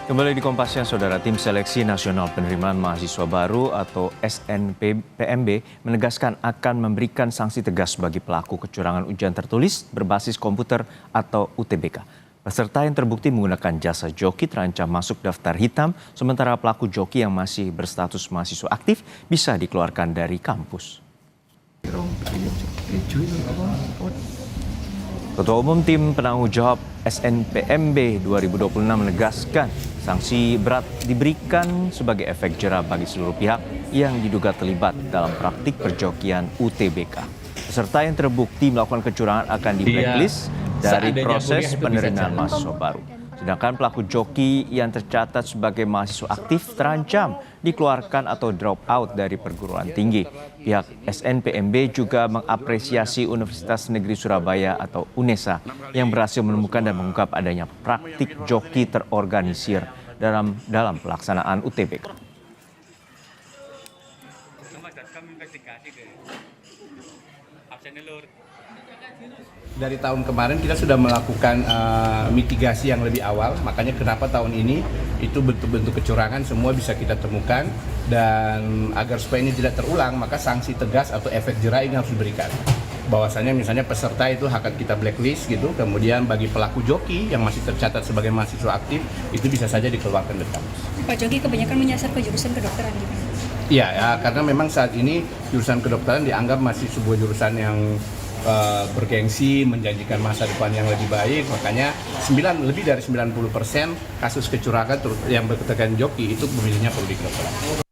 Kembali di Kompasnya, Saudara, Tim Seleksi Nasional Penerimaan Mahasiswa Baru atau SNPMB menegaskan akan memberikan sanksi tegas bagi pelaku kecurangan ujian tertulis berbasis komputer atau UTBK. Peserta yang terbukti menggunakan jasa joki terancam masuk daftar hitam, sementara pelaku joki yang masih berstatus mahasiswa aktif bisa dikeluarkan dari kampus. Ketua Umum Tim Penanggung Jawab SNPMB 2026 menegaskan sanksi berat diberikan sebagai efek jera bagi seluruh pihak yang diduga terlibat dalam praktik perjokian UTBK. Peserta yang terbukti melakukan kecurangan akan di-blacklist dari proses penerimaan mahasiswa baru. Sedangkan pelaku joki yang tercatat sebagai mahasiswa aktif terancam dikeluarkan atau drop out dari perguruan tinggi. Pihak SNPMB juga mengapresiasi Universitas Negeri Surabaya atau UNESA yang berhasil menemukan dan mengungkap adanya praktik joki terorganisir dalam pelaksanaan UTBK. Dari tahun kemarin kita sudah melakukan mitigasi yang lebih awal, makanya kenapa tahun ini itu bentuk-bentuk kecurangan semua bisa kita temukan, dan agar supaya ini tidak terulang maka sanksi tegas atau efek jera ini harus diberikan. Bahwasanya misalnya peserta itu akan kita blacklist gitu, kemudian bagi pelaku joki yang masih tercatat sebagai mahasiswa aktif itu bisa saja dikeluarkan dari kampus. Pak Joki kebanyakan menyasar ke jurusan kedokteran gitu. Iya, ya, karena memang saat ini jurusan kedokteran dianggap masih sebuah jurusan yang bergengsi, menjanjikan masa depan yang lebih baik, makanya lebih dari 90% kasus kecurangan yang berkaitan joki itu pemilihnya perlu dikeluarkan.